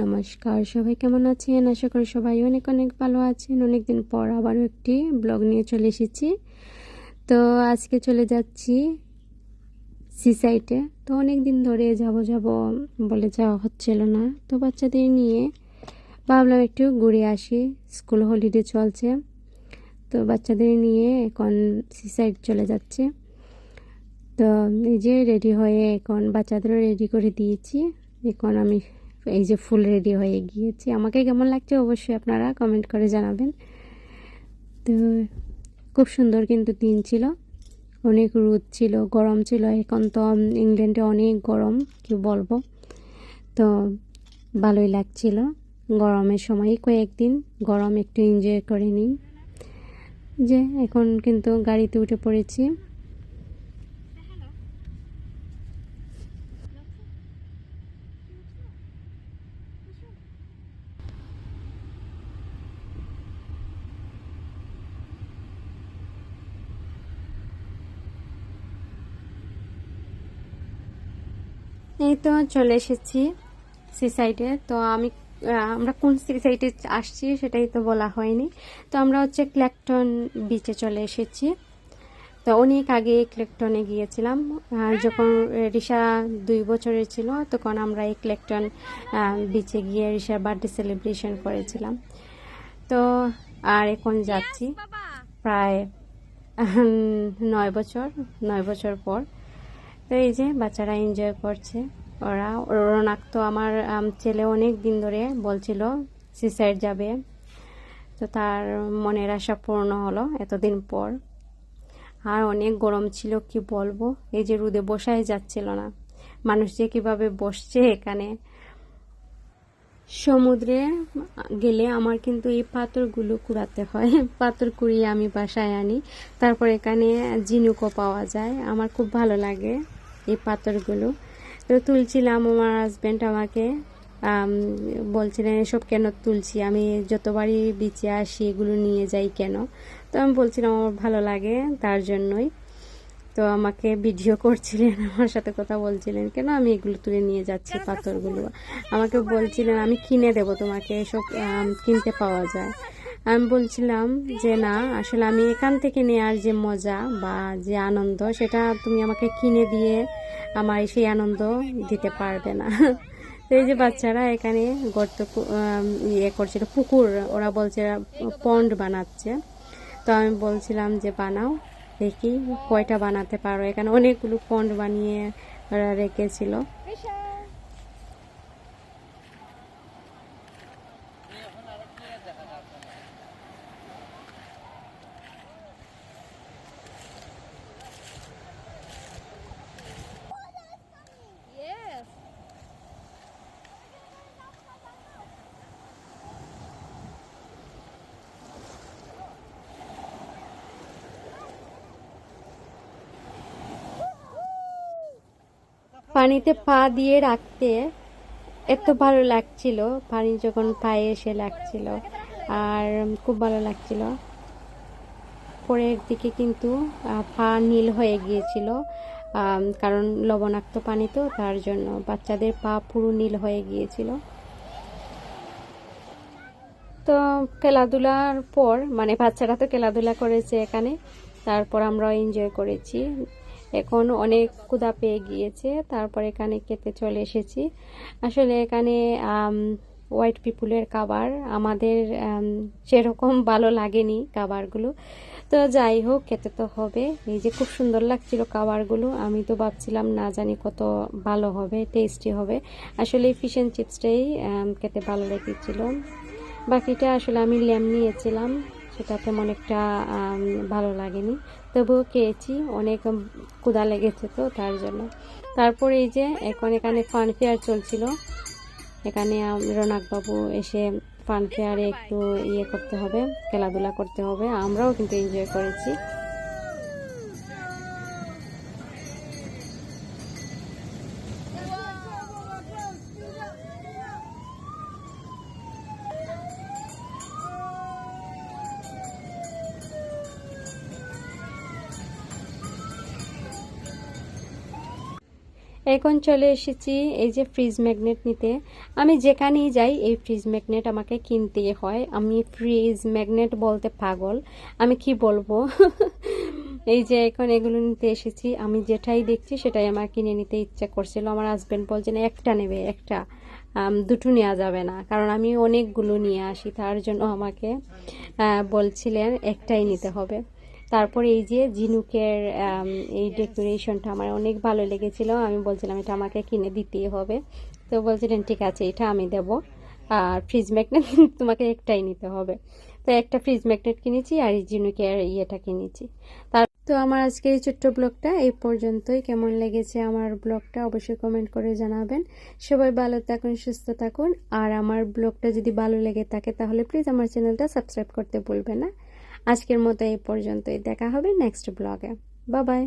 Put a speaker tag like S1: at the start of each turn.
S1: নমস্কার, সবাই কেমন আছেন? আশা করি সবাই অনেক অনেক ভালো আছেন। অনেকদিন পর আবারও একটি ব্লগ নিয়ে চলে এসেছি। তো আজকে চলে যাচ্ছি সি সাইডে। তো অনেক দিন ধরে যাব বলে যাওয়া হচ্ছিল না। তো বাচ্চাদের নিয়ে ভাবলাম একটু ঘুরে আসি, স্কুল হলিডে চলছে। তো বাচ্চাদের নিয়ে এখন সি সাইড চলে যাচ্ছে। তো এই যে রেডি হয়ে এখন বাচ্চাদেরও রেডি করে দিয়েছি। এখন আমি এই যে ফুল রেডি হয়ে গিয়েছি। আমাকে কেমন লাগছে অবশ্যই আপনারা কমেন্ট করে জানাবেন। তো খুব সুন্দর কিন্তু দিন ছিল, অনেক রোদ ছিল, গরম ছিল। এখন তো ইংল্যান্ডে অনেক গরম, কি বলবো। তো ভালোই লাগছিল গরমের সময় কয়েকদিন গরম একটু এনজয় করে নিই। যে এখন কিন্তু গাড়িতে উঠে পড়েছি। এই তো চলে এসেছি সি সাইডে। তো আমরা কোন সি সাইডে আসছি সেটাই তো বলা হয়নি। তো আমরা হচ্ছে ক্ল্যাকটন বিচে চলে এসেছি। তো অনেক আগে ক্ল্যাকটনে গিয়েছিলাম, যখন রিশা 2 বছরের ছিল তখন আমরা এই ক্ল্যাকটন বিচে গিয়ে রিশার বার্থডে সেলিব্রেশন করেছিলাম। তো আর এখন যাচ্ছি প্রায় 9 বছর পর। তো এই যে বাচ্চারা এনজয় করছে। রোনাক তো আমার ছেলে অনেক দিন ধরে বলছিল সি সাইড যাবে। তো তার মনের আশা পূর্ণ হলো এতদিন পর। আর অনেক গরম ছিল, কি বলবো, এই যে রোদে বসাই যাচ্ছিল না। মানুষ যে কিভাবে বসছে এখানে। সমুদ্রে গেলে আমার কিন্তু এই পাথরগুলো কুড়াতে হয়। পাথর কুড়িয়ে আমি বাসায় আনি। তারপর এখানে ঝিনুকও পাওয়া যায়। আমার খুব ভালো লাগে এই পাথরগুলো। তো তুলছিলাম, আমার হাজব্যান্ড আমাকে বলছিলেন এসব কেন তুলছি, আমি যতবারই বিচে আসি এগুলো নিয়ে যাই কেন। তো আমি বলছিলাম আমার ভালো লাগে তার জন্যই। তো আমাকে ভিডিও করছিলেন, আমার সাথে কথা বলছিলেন কেন আমি এগুলো তুলে নিয়ে যাচ্ছি পাথরগুলো। আমাকে বলছিলেন আমি কিনে দেব তোমাকে, এসব কিনতে পাওয়া যায়। আমি বলছিলাম যে না, আসলে আমি এখান থেকে নেওয়ার যে মজা বা যে আনন্দ সেটা তুমি আমাকে কিনে দিয়ে আমার সেই আনন্দ দিতে পারবে না। তো এই যে বাচ্চারা এখানে গর্ত ইয়ে করছিল, পুকুর, ওরা বলছে পন্ড বানাচ্ছে। তো আমি বলছিলাম যে বানাও, দেখি কয়টা বানাতে পারো। এখানে অনেকগুলো পন্ড বানিয়ে ওরা রেখেছিল। পানিতে পা দিয়ে রাখতে এত ভালো লাগছিল, পানি যখন পায়ে এসে লাগছিল আর খুব ভালো লাগছিল। পরের দিকে কিন্তু পা নীল হয়ে গিয়েছিল, কারণ লবণাক্ত পানি তো, তার জন্য বাচ্চাদের পা পুরো নীল হয়ে গিয়েছিল। তো খেলাধুলার পর, মানে বাচ্চারা তো খেলাধুলা করেছে এখানে, তারপর আমরাও এনজয় করেছি। এখন অনেক ক্ষুধা পেয়ে গিয়েছে, তারপর এখানে খেতে চলে এসেছি। আসলে এখানে হোয়াইট পিপুলের খাবার আমাদের সেরকম ভালো লাগেনি খাবারগুলো। তো যাই হোক, খেতে তো হবে। এই যে খুব সুন্দর লাগছিল খাবারগুলো, আমি তো ভাবছিলাম না জানি কত ভালো হবে, টেস্টি হবে। আসলে এই ফিশ অ্যান্ড চিপসটাই খেতে ভালো লেগেছিল। বাকিটা আসলে আমি ল্যাম্ব নিয়েছিলাম, সেটা তেমন একটা ভালো লাগেনি, তবুও খেয়েছি, অনেক ক্ষুধা লেগেছে তো তার জন্য। তারপরে এই যে এখন এখানে ফান ফেয়ার চলছিল। এখানে রৌনকবাবু এসে ফান ফেয়ারে একটু ইয়ে করতে হবে, খেলাধুলা করতে হবে। আমরাও কিন্তু এনজয় করেছি। এখন চলে এসেছি এই যে ফ্রিজ ম্যাগনেট নিতে। আমি যেখানেই যাই এই ফ্রিজ ম্যাগনেট আমাকে কিনতেই হয়। আমি ফ্রিজ ম্যাগনেট বলতে পাগল, আমি কি বলবো। এই যে এখন এগুলো নিতে এসেছি, আমি যেটাই দেখছি সেটাই আমার কিনে নিতে ইচ্ছা করছিল। আমার হাজব্যান্ড বলছে না একটা নেবে, একটা, দুটো নেওয়া যাবে না, কারণ আমি অনেকগুলো নিয়ে আসি, তার জন্য আমাকে বলছিলেন একটাই নিতে হবে। তারপরে এই যে ঝিনুকের এই ডেকোরেশনটা আমার অনেক ভালো লেগেছিল, আমি বলছিলাম এটা আমাকে কিনে দিতেই হবে। তো বলছিলেন ঠিক আছে এটা আমি দেব, আর ফ্রিজ ম্যাগনেট তোমাকে একটাই নিতে হবে। তো একটা ফ্রিজ ম্যাগনেট কিনেছি আর এই ঝিনুকের ইয়েটা কিনেছি। তো আমার আজকে এই ছোট্ট ব্লগটা এই পর্যন্তই। কেমন লেগেছে আমার ব্লগটা অবশ্যই কমেন্ট করে জানাবেন। সবাই ভালো থাকুন, সুস্থ থাকুন, আর আমার ব্লগটা যদি ভালো লেগে থাকে তাহলে প্লিজ আমার চ্যানেলটা সাবস্ক্রাইব করতে ভুলবেন না। আজকের মতো এই পর্যন্তই, দেখা হবে নেক্সট ব্লগে। Bye bye.